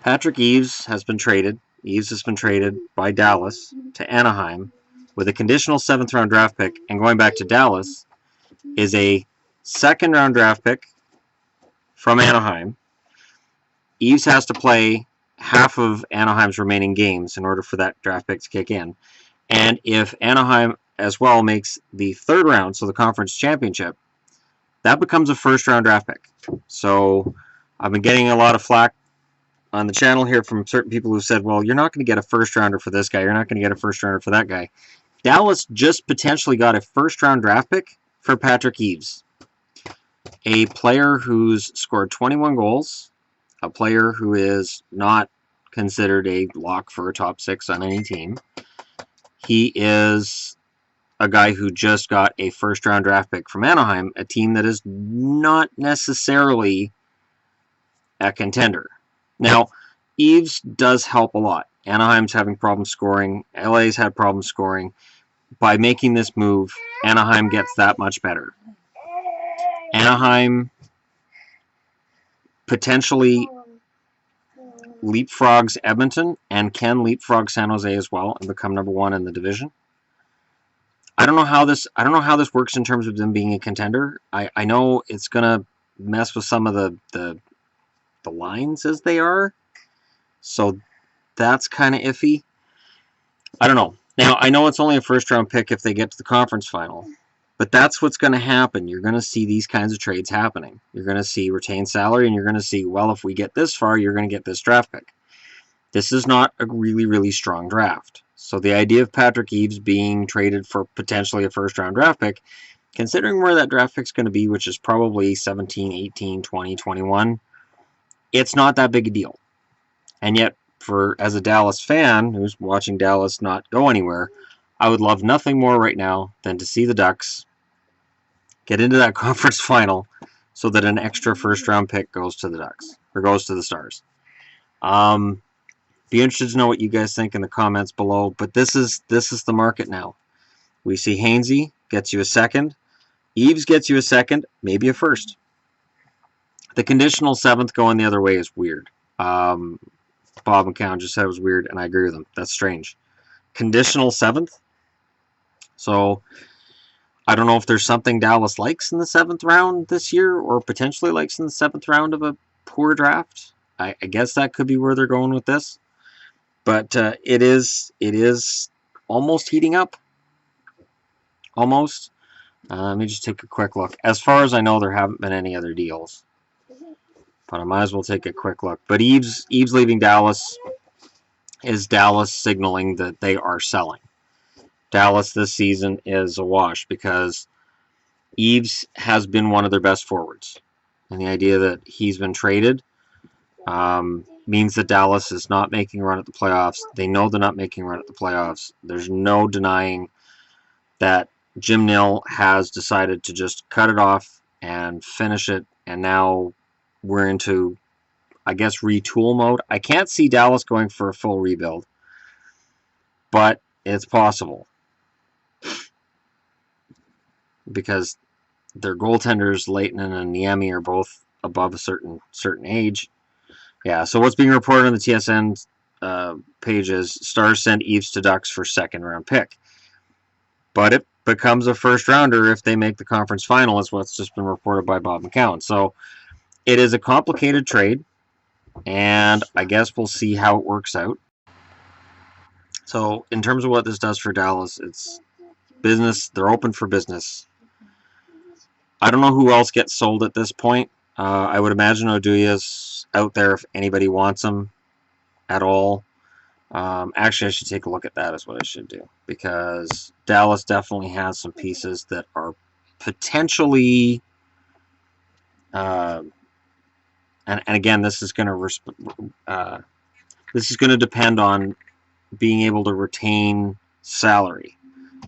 Patrick Eaves has been traded. Eaves has been traded by Dallas to Anaheim with a conditional 7th round draft pick. And going back to Dallas is a 2nd round draft pick from Anaheim. Eaves has to play half of Anaheim's remaining games in order for that draft pick to kick in. And if Anaheim as well makes the 3rd round, so the conference championship, that becomes a 1st round draft pick. So I've been getting a lot of flack on the channel here from certain people who said, well, you're not going to get a 1st rounder for this guy. You're not going to get a 1st rounder for that guy. Dallas just potentially got a 1st round draft pick for Patrick Eaves, a player who's scored 21 goals, a player who is not considered a lock for a top 6 on any team. He is a guy who just got a 1st round draft pick from Anaheim, a team that is not necessarily a contender. Now, Eaves does help a lot. Anaheim's having problems scoring. LA's had problems scoring. By making this move, Anaheim gets that much better. Anaheim potentially leapfrogs Edmonton and can leapfrog San Jose as well and become number 1 in the division. I don't know how this works in terms of them being a contender. I know it's gonna mess with some of the lines as they are, so that's kind of iffy. I don't know. Now I know it's only a 1st round pick if they get to the conference final, but that's what's going to happen. You're going to see these kinds of trades happening. You're going to see retained salary, and you're going to see, well, if we get this far, you're going to get this draft pick. This is not a really, really strong draft. So the idea of Patrick Eaves being traded for potentially a 1st round draft pick, considering where that draft pick's going to be, which is probably 17, 18, 20, 21, it's not that big a deal. And yet, as a Dallas fan who's watching Dallas not go anywhere, I would love nothing more right now than to see the Ducks get into that conference final so that an extra 1st round pick goes to the Ducks, or goes to the Stars. Be interested to know what you guys think in the comments below, but this is the market now. We see Hainsey gets you a 2nd, Eaves gets you a 2nd, maybe a 1st. The conditional 7th going the other way is weird. Bob McCown just said it was weird, and I agree with him. That's strange. Conditional 7th? So I don't know if there's something Dallas likes in the 7th round this year, or potentially likes in the 7th round of a poor draft. I guess that could be where they're going with this. But it is almost heating up. Almost. Let me just take a quick look. As far as I know, there haven't been any other deals. But I might as well take a quick look. But Eaves leaving Dallas is Dallas signaling that they are selling. Dallas this season is a wash because Eaves has been one of their best forwards. And the idea that he's been traded means that Dallas is not making a run at the playoffs. They know they're not making a run at the playoffs. There's no denying that Jim Nill has decided to just cut it off and finish it, and now we're into, I guess, retool mode. I can't see Dallas going for a full rebuild, but it's possible because their goaltenders, Leighton and Niemi, are both above a certain age. Yeah, so what's being reported on the TSN page is Stars send Eaves to Ducks for 2nd round pick. But it becomes a 1st rounder if they make the conference final, is what's just been reported by Bob McCown. So it is a complicated trade, and I guess we'll see how it works out. So in terms of what this does for Dallas, it's business. They're open for business. I don't know who else gets sold at this point. I would imagine Oduya's out there if anybody wants him at all. Actually, I should take a look at that is what I should do, because Dallas definitely has some pieces that are potentially, and again, this is going to depend on being able to retain salary.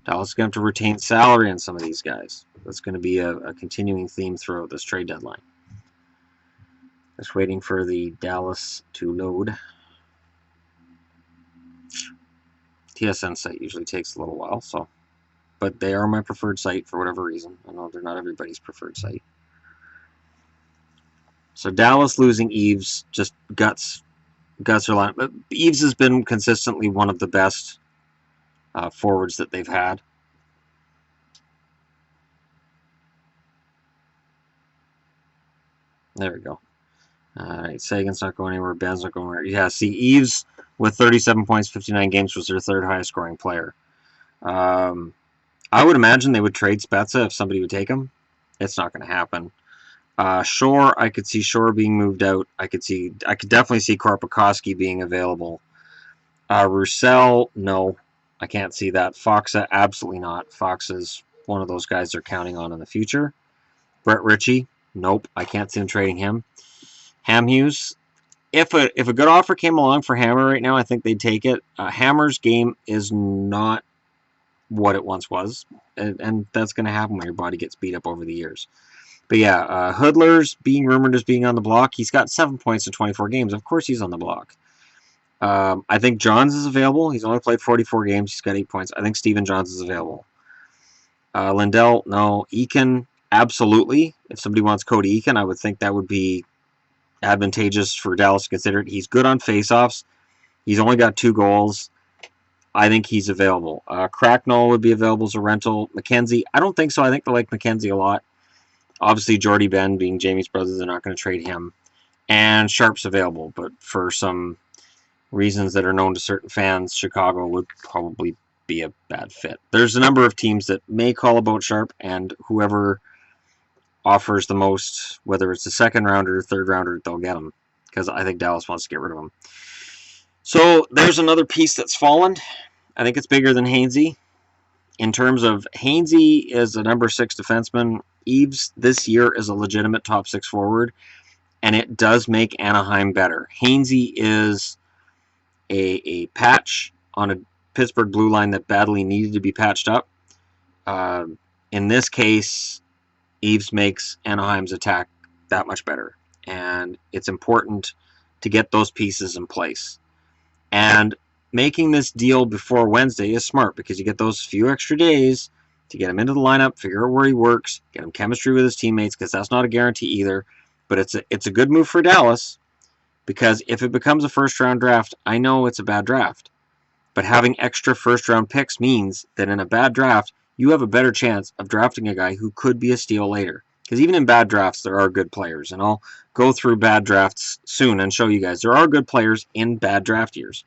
Dallas is going to have to retain salary on some of these guys. That's going to be a continuing theme throughout this trade deadline. Just waiting for the Dallas to load. TSN site usually takes a little while, but they are my preferred site for whatever reason. I know they're not everybody's preferred site. So Dallas losing Eaves just guts Gus or line. But Eaves has been consistently one of the best forwards that they've had. There we go. All right, Sagan's not going anywhere. Ben's not going anywhere. Yeah, see, Eaves with 37 points, 59 games was their third highest scoring player. I would imagine they would trade Spezza if somebody would take him. It's not going to happen. Shore, I could see Shore being moved out. I could definitely see Korpikoski being available. Roussel, no, I can't see that. Foxa, absolutely not. Fox is one of those guys they're counting on in the future. Brett Ritchie, nope, I can't see them trading him. Ham Hughes, if a good offer came along for Hammer right now, I think they'd take it. Hammer's game is not what it once was, and that's going to happen when your body gets beat up over the years. But yeah, Hoodler's being rumored as being on the block. He's got 7 points in 24 games. Of course he's on the block. I think Johns is available. He's only played 44 games. He's got 8 points. I think Steven Johns is available. Lindell, no. Eakin, absolutely. If somebody wants Cody Eakin, I would think that would be advantageous for Dallas to consider it. He's good on faceoffs. He's only got 2 goals. I think he's available. Cracknell would be available as a rental. McKenzie, I don't think so. I think they like McKenzie a lot. Obviously, Jordy Ben being Jamie's brother, they're not going to trade him. And Sharp's available, but for some reasons that are known to certain fans, Chicago would probably be a bad fit. There's a number of teams that may call about Sharp, and whoever offers the most, whether it's a second rounder or third rounder, they'll get him, because I think Dallas wants to get rid of him. So there's another piece that's fallen. I think it's bigger than Hainsey. In terms of Hainsey is a number 6 defenseman. Eaves this year is a legitimate top 6 forward, and it does make Anaheim better. Hainsey is a patch on a Pittsburgh blue line that badly needed to be patched up. In this case, Eaves makes Anaheim's attack that much better, and it's important to get those pieces in place. And making this deal before Wednesday is smart because you get those few extra days to get him into the lineup, figure out where he works, get him chemistry with his teammates, because that's not a guarantee either. But it's a good move for Dallas, because if it becomes a first-round draft, I know it's a bad draft. But having extra first-round picks means that in a bad draft, you have a better chance of drafting a guy who could be a steal later. Because even in bad drafts, there are good players. And I'll go through bad drafts soon and show you guys there are good players in bad draft years.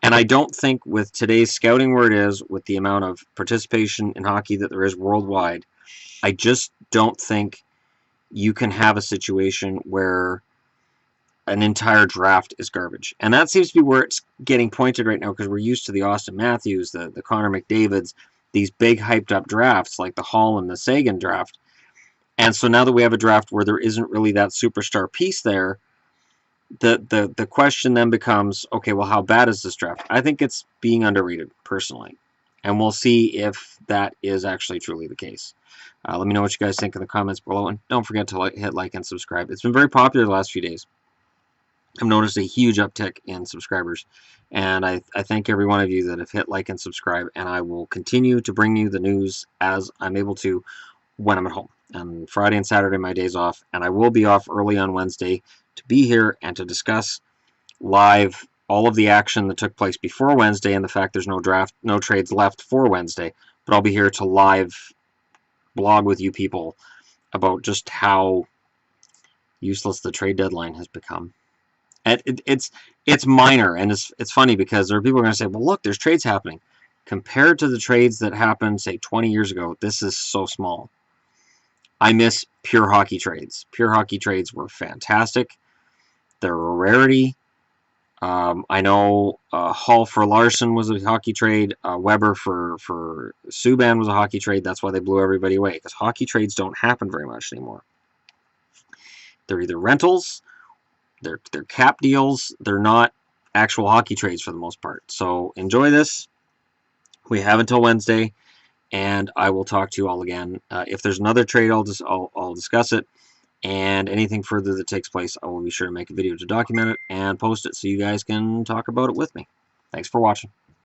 And I don't think with today's scouting where it is, with the amount of participation in hockey that there is worldwide, I just don't think you can have a situation where an entire draft is garbage. And that seems to be where it's getting pointed right now, because we're used to the Austin Matthews, the Connor McDavids, these big hyped up drafts like the Hall and the Sagan draft. And so now that we have a draft where there isn't really that superstar piece there, the question then becomes, okay, well, how bad is this draft? I think it's being underrated, personally. And we'll see if that is actually truly the case. Let me know what you guys think in the comments below. And don't forget to hit like and subscribe. It's been very popular the last few days. I've noticed a huge uptick in subscribers. And I thank every one of you that have hit like and subscribe. And I will continue to bring you the news as I'm able to when I'm at home. And Friday and Saturday, my days off. And I will be off early on Wednesday to be here and to discuss live all of the action that took place before Wednesday and the fact there's no draft, no trades left for Wednesday. But I'll be here to live blog with you people about just how useless the trade deadline has become. And it's minor, and it's funny because there are people going to say, well, look, there's trades happening. Compared to the trades that happened, say, 20 years ago, this is so small. I miss pure hockey trades. Pure hockey trades were fantastic. They're a rarity. I know Hall for Larson was a hockey trade. Weber for Subban was a hockey trade. That's why they blew everybody away, because hockey trades don't happen very much anymore. They're either rentals, they're cap deals. They're not actual hockey trades for the most part. So enjoy this. We have until Wednesday, and I will talk to you all again. If there's another trade, I'll discuss it. And anything further that takes place, I will be sure to make a video to document it and post it so you guys can talk about it with me. Thanks for watching.